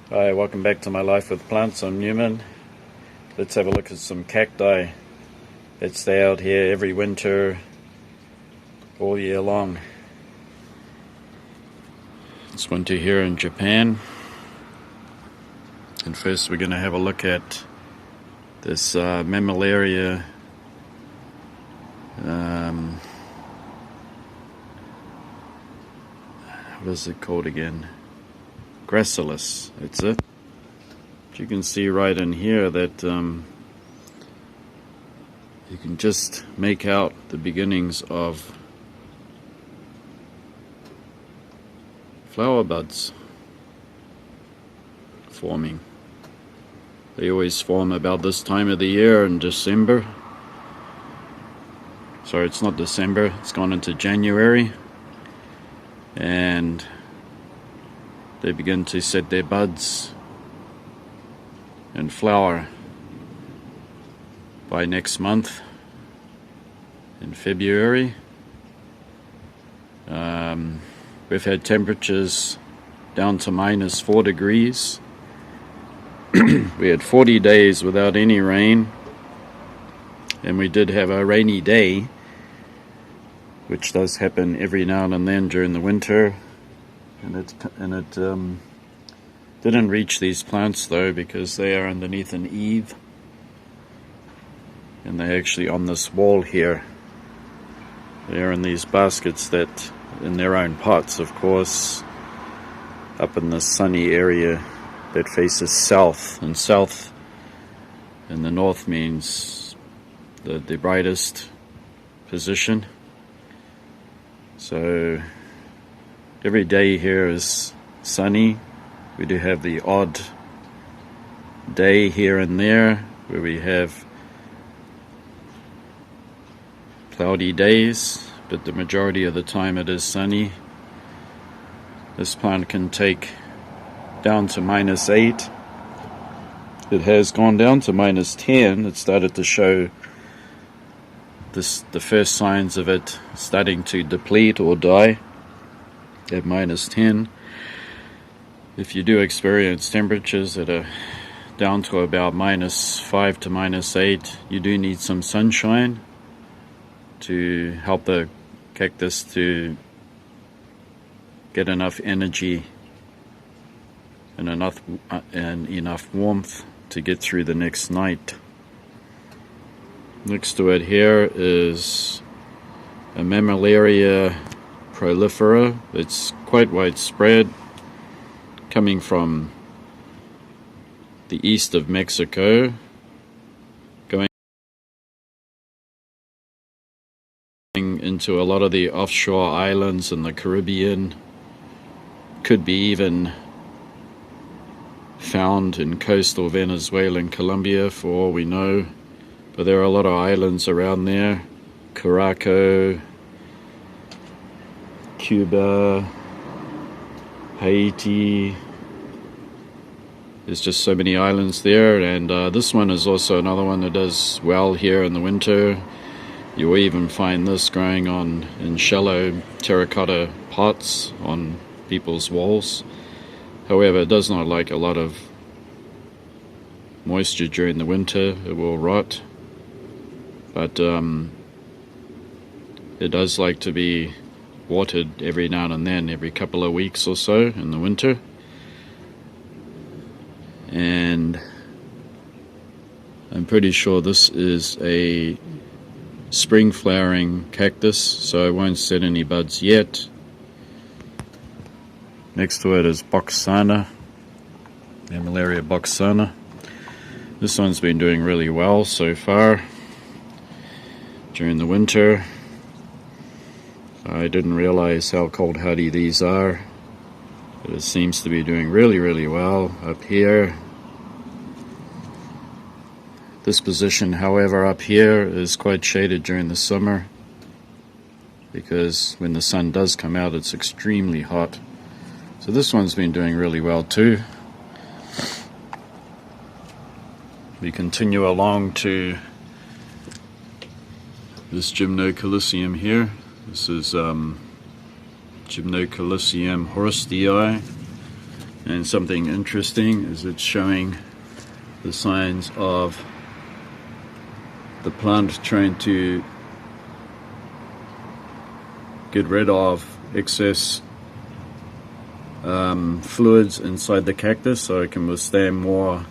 Hi, welcome back to My Life with Plants. I'm Newman. Let's have a look at some cacti that stay out here every winter, all year long. It's winter here in Japan. And first we're going to have a look at this Mammillaria what is it called again? Gracilis, that's it. But you can see right in here that you can just make out the beginnings of flower buds forming. They always form about this time of the year in December. Sorry, it's not December, it's gone into January. And they begin to set their buds and flower by next month in February. We've had temperatures down to -4 degrees. We had 40 days without any rain, and we did have a rainy day, which does happen every now and then during the winter. And it didn't reach these plants though, because they are underneath an eave, and they're actually on this wall here. They're in these baskets that, in their own pots of course, up in this sunny area that faces south, and south in the north means the brightest position. So every day here is sunny. We do have the odd day here and there where we have cloudy days, but the majority of the time it is sunny. This plant can take down to -8. It has gone down to -10. It started to show the first signs of it starting to deplete or die at -10. If you do experience temperatures that are down to about -5 to -8, you do need some sunshine to help the cactus to get enough energy and enough warmth to get through the next night. Next to it here is a Mammillaria prolifera. It's quite widespread, coming from the east of Mexico, going into a lot of the offshore islands in the Caribbean. Could be even found in coastal Venezuela and Colombia, for all we know. But there are a lot of islands around there. Curaçao, Cuba, Haiti. There's just so many islands there, and this one is also another one that does well here in the winter. You will even find this growing in shallow terracotta pots on people's walls. However, it does not like a lot of moisture during the winter. It will rot, but it does like to be watered every now and then, every couple of weeks or so in the winter. And I'm pretty sure this is a spring flowering cactus, so I won't set any buds yet. Next to it is Boxana, Mammillaria Boxana. This one's been doing really well so far during the winter. I didn't realize how cold hardy these are, but it seems to be doing really, really well up here. This position, however, up here is quite shaded during the summer, because when the sun does come out it's extremely hot. So this one's been doing really well too. We continue along to this Gymnocalycium here. This is Gymnocalycium horstii. And something interesting is it's showing the signs of the plant trying to get rid of excess fluids inside the cactus so it can withstand more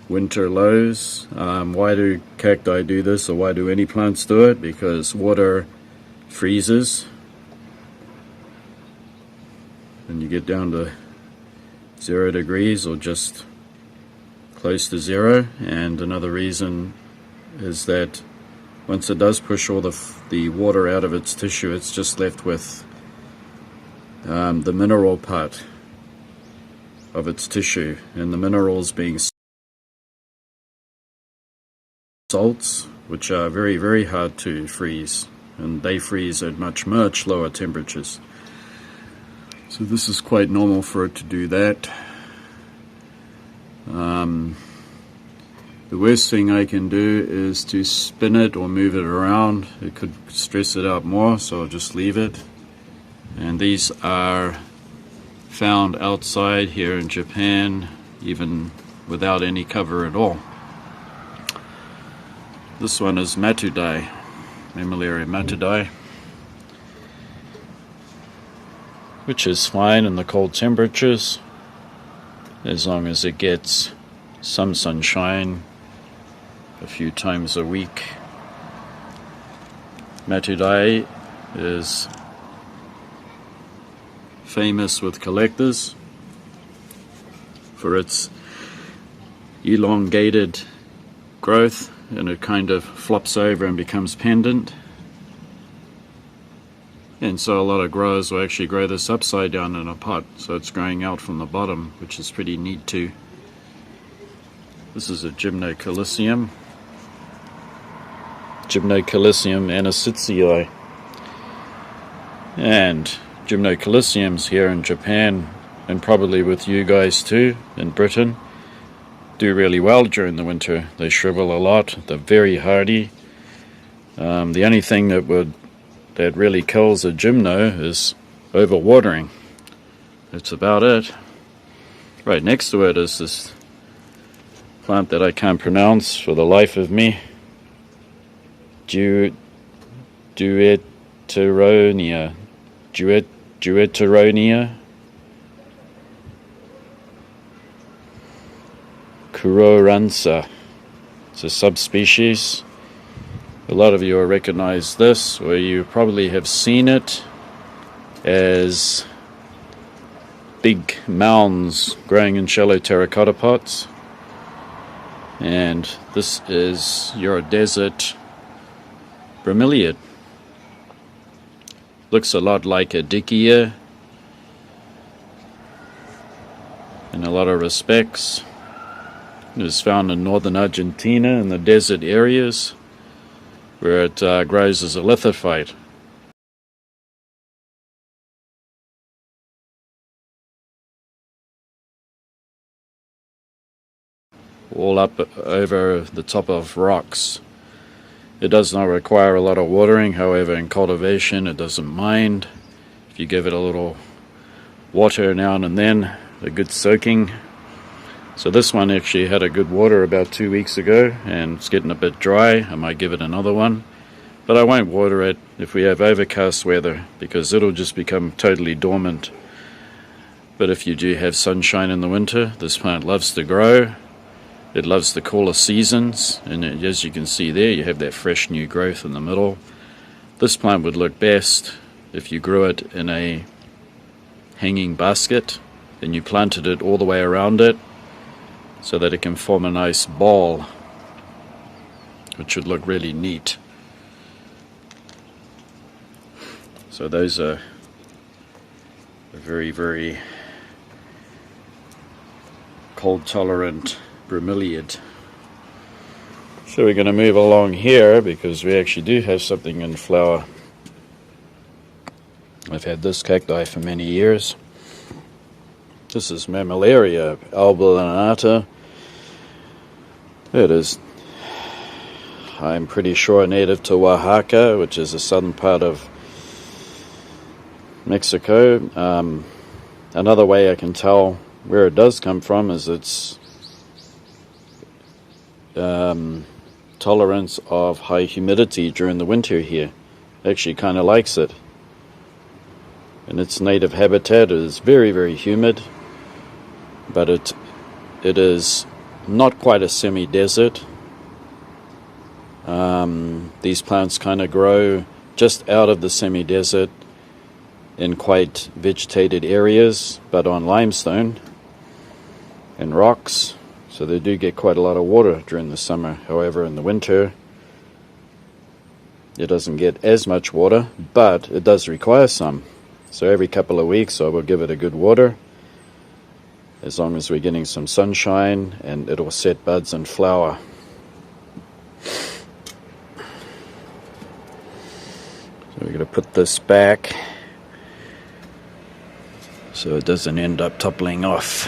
winter lows. Why do cacti do this, or why do any plants do it? Because water freezes and you get down to 0 degrees or just close to 0. And another reason is that once it does push all the water out of its tissue, it's just left with the mineral part of its tissue, and the minerals being salts, which are very, very hard to freeze, and they freeze at much, much lower temperatures. So this is quite normal for it to do that. The worst thing I can do is to spin it or move it around. It could stress it out more, so I'll just leave it. And these are found outside here in Japan, even without any cover at all. This one is Matudai, Mammillaria matudai, which is fine in the cold temperatures as long as it gets some sunshine a few times a week. Matudai is famous with collectors for its elongated growth, and it kind of flops over and becomes pendant. And so a lot of growers will actually grow this upside down in a pot, so it's growing out from the bottom, which is pretty neat too. This is a Gymnocalycium anisatii. And Gymnocalyciums here in Japan, and probably with you guys too in Britain, do really well during the winter. They shrivel a lot, they're very hardy. The only thing that really kills a gymno is overwatering. That's about it. Right next to it is this plant that I can't pronounce for the life of me. Dueteronia. Kuroransa. It's a subspecies. A lot of you will recognize this, or you probably have seen it as big mounds growing in shallow terracotta pots. And this is your desert bromeliad. Looks a lot like a dickia in a lot of respects. It is found in northern Argentina in the desert areas where it grows as a lithophyte. All up over the top of rocks. It does not require a lot of watering, however in cultivation it doesn't mind if you give it a little water now and then, a good soaking. So this one actually had a good water about 2 weeks ago, and it's getting a bit dry. I might give it another one, but I won't water it if we have overcast weather, because it'll just become totally dormant. But if you do have sunshine in the winter, this plant loves to grow. It loves the cooler seasons, and as you can see there, you have that fresh new growth in the middle. This plant would look best if you grew it in a hanging basket and you planted it all the way around it so that it can form a nice ball, which would look really neat. So those are a very, very cold tolerant bromeliad. So we're going to move along here because we actually do have something in flower. I've had this cacti for many years. This is Mammillaria albulinata. It is, I'm pretty sure, native to Oaxaca, which is the southern part of Mexico. Another way I can tell where it does come from is its tolerance of high humidity during the winter here. Actually kind of likes it. And its native habitat is very, very humid, but it is not quite a semi-desert. These plants kind of grow just out of the semi-desert in quite vegetated areas, but on limestone and rocks, so they do get quite a lot of water during the summer. However, in the winter it doesn't get as much water, but it does require some. So every couple of weeks I will give it a good water, as long as we're getting some sunshine, and it'll set buds and flower. So we're going to put this back so it doesn't end up toppling off.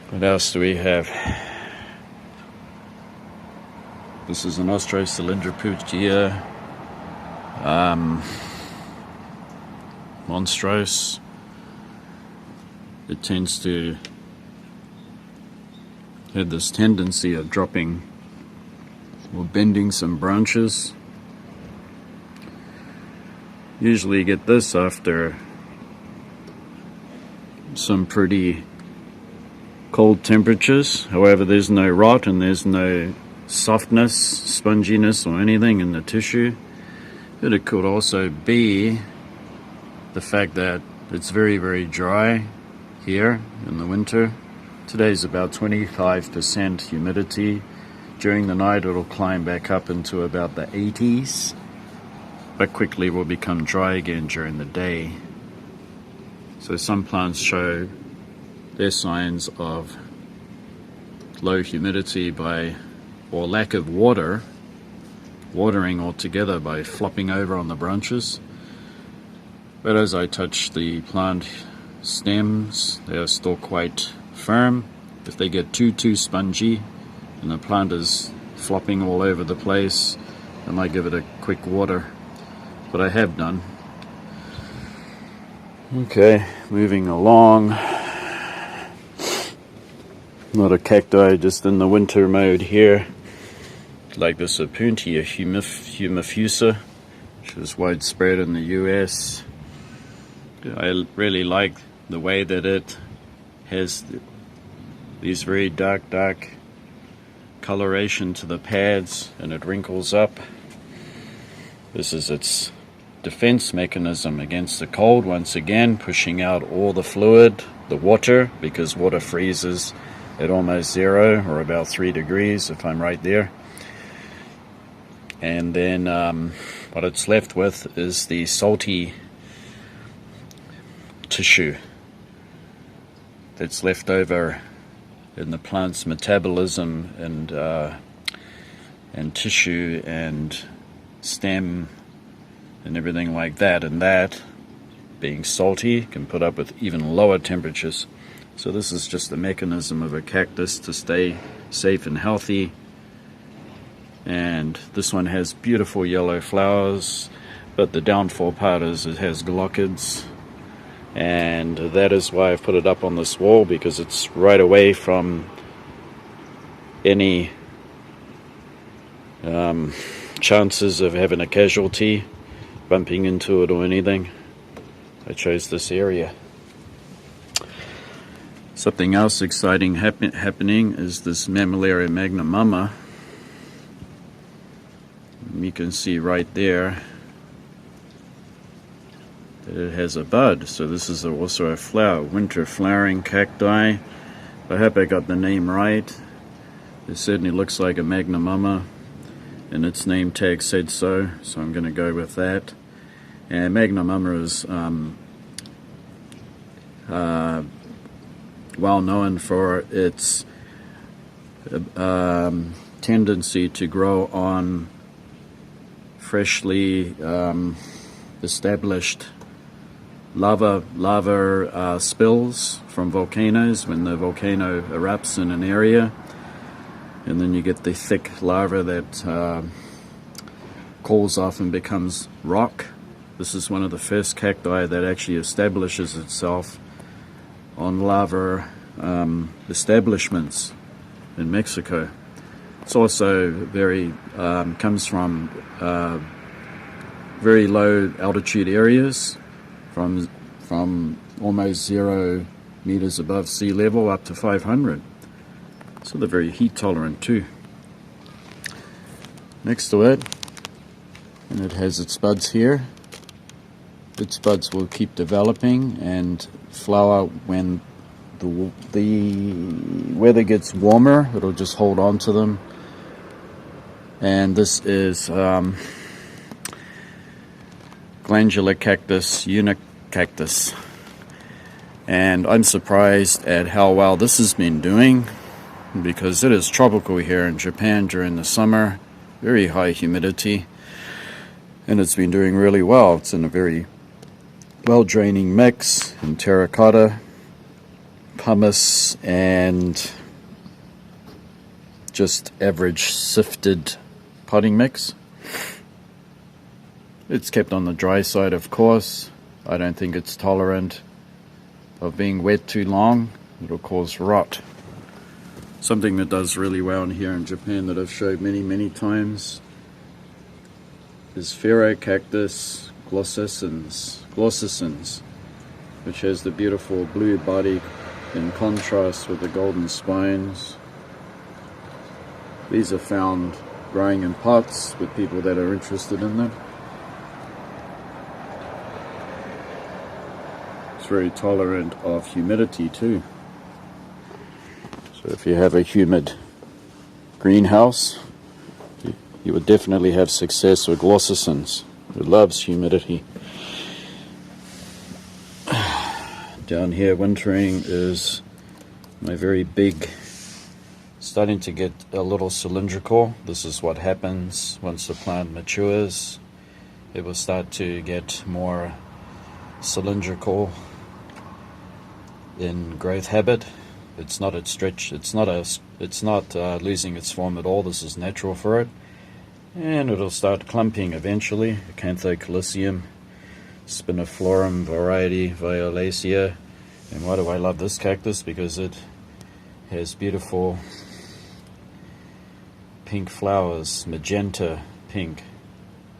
What else do we have? This is an Austrocylindroputia monstrose. It tends to have this tendency of dropping or bending some branches. Usually you get this after some pretty cold temperatures. However, there's no rot and there's no softness, sponginess or anything in the tissue. But it could also be the fact that it's very, very dry here in the winter. Today's about 25% humidity. During the night it'll climb back up into about the 80s, but quickly will become dry again during the day. So some plants show their signs of low humidity by, or lack of watering altogether, by flopping over on the branches. But as I touch the plant stems, they are still quite firm. If they get too spongy and the plant is flopping all over the place, I might give it a quick water, but I have done. Okay, moving along. Not a cacti, just in the winter mode here. Like this Opuntia humifusa, which is widespread in the US. I really like the way that it has these very dark coloration to the pads, and it wrinkles up. This is its defense mechanism against the cold, once again pushing out all the fluid, the water, because water freezes at almost 0 or about 3 degrees if I'm right there. And then what it's left with is the salty tissue that's left over in the plant's metabolism and tissue and stem and everything like that, and that being salty can put up with even lower temperatures. So this is just the mechanism of a cactus to stay safe and healthy. And this one has beautiful yellow flowers, but the downfall part is it has glochids, and that is why I've put it up on this wall, because it's right away from any chances of having a casualty, bumping into it or anything. I chose this area. Something else exciting happening is this Mammillaria magnamama. You can see right there that it has a bud. So this is also a flower, winter flowering cacti. I hope I got the name right. It certainly looks like a magnamama, and its name tag said so, so I'm going to go with that. And magnamama is well known for its tendency to grow on freshly established lava spills from volcanoes when the volcano erupts in an area, and then you get the thick lava that cools off and becomes rock, This is one of the first cacti that actually establishes itself on lava establishments in Mexico. It's also very comes from very low altitude areas, from almost 0 meters above sea level up to 500. So they're very heat tolerant too. Next to it, and it has its buds here. Its buds will keep developing and flower when the weather gets warmer. It'll just hold on to them. And this is glandular cactus, unicactus. And I'm surprised at how well this has been doing, because it is tropical here in Japan during the summer, very high humidity, and it's been doing really well. It's in a very well draining mix in terracotta, pumice, and just average sifted potting mix. It's kept on the dry side, of course. I don't think it's tolerant of being wet too long. It'll cause rot. Something that does really well in here in Japan that I've showed many times is Cactus glossicens, which has the beautiful blue body in contrast with the golden spines. These are found growing in pots with people that are interested in them. It's very tolerant of humidity too. So if you have a humid greenhouse, you would definitely have success with glossicens. It loves humidity. Down here wintering is my very big, starting to get a little cylindrical. This is what happens once the plant matures. It will start to get more cylindrical in growth habit. It's not losing its form at all. This is natural for it. And it'll start clumping eventually. Acanthocalicium, spiniflorum variety, violacea. And why do I love this cactus? Because it has beautiful pink flowers, magenta pink.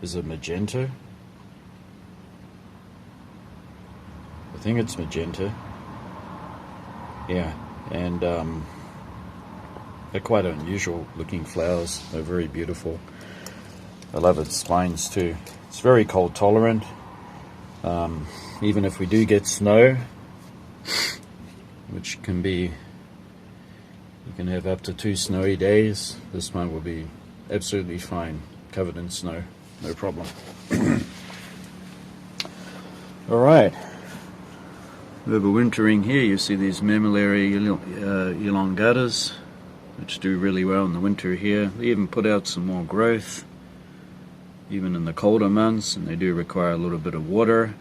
Is it magenta? I think it's magenta. Yeah, and they're quite unusual looking flowers. They're very beautiful. I love its spines too. It's very cold tolerant. Even if we do get snow, which can be, you can have up to 2 snowy days, this one will be absolutely fine, covered in snow, no problem. Alright, overwintering here, you see these Mammillaria elongatas, which do really well in the winter here. They even put out some more growth even in the colder months, and they do require a little bit of water.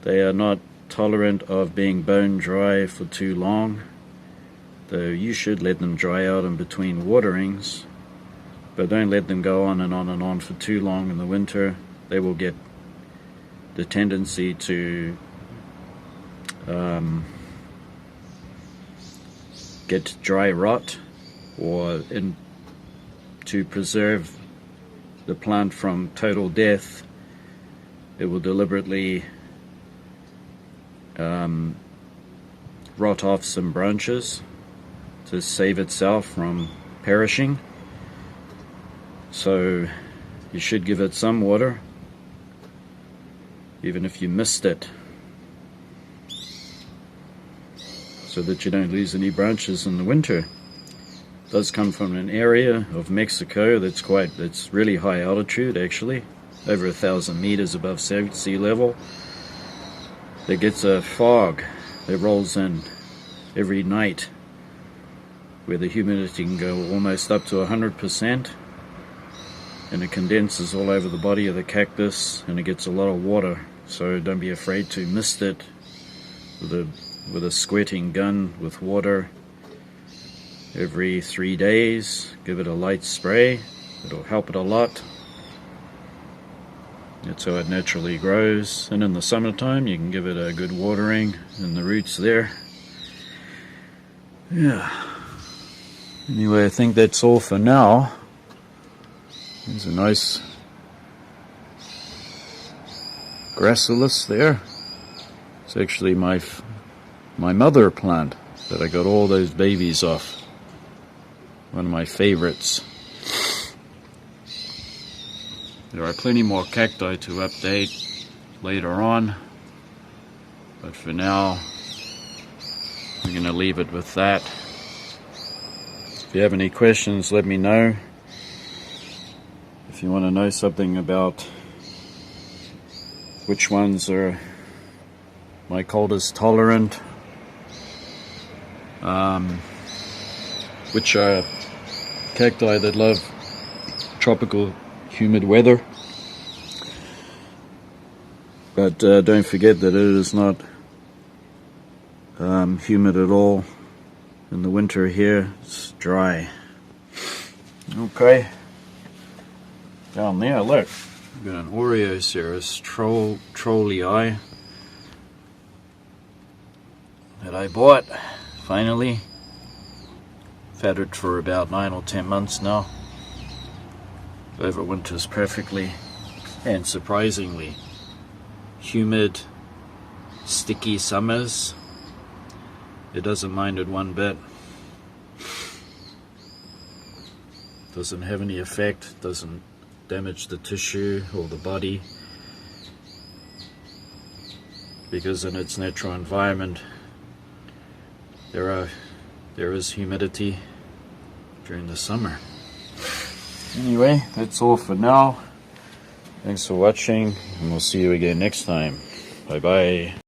They are not tolerant of being bone dry for too long, though you should let them dry out in between waterings, but don't let them go on and on and on for too long in the winter. They will get the tendency to get dry rot, or to preserve the plant from total death, it will deliberately rot off some branches to save itself from perishing. So you should give it some water, even if you missed it, so that you don't lose any branches in the winter. It does come from an area of Mexico that's really high altitude, actually, over 1,000 meters above sea level. There gets a fog that rolls in every night, where the humidity can go almost up to 100%, and it condenses all over the body of the cactus, and it gets a lot of water. So don't be afraid to mist it with a squirting gun with water every 3 days. Give it a light spray. It'll help it a lot. That's how it naturally grows. And in the summertime you can give it a good watering in the roots there. Yeah. Anyway, I think that's all for now. There's a nice gracilis there. It's actually my mother plant that I got all those babies off. One of my favorites. There are plenty more cacti to update later on, but for now we're going to leave it with that. If you have any questions, let me know. If you want to know something about which ones are my coldest tolerant, which are cacti that love tropical humid weather, but don't forget that it is not humid at all in the winter here. It's dry. Okay, down there, look, we've got an Oreoceros trollii that I bought finally. I've had it for about 9 or 10 months now. Overwinters perfectly, and surprisingly humid, sticky summers, it doesn't mind it one bit. Doesn't have any effect, doesn't damage the tissue or the body, because in its natural environment there is humidity during the summer. Anyway, that's all for now. Thanks for watching, and we'll see you again next time. Bye bye.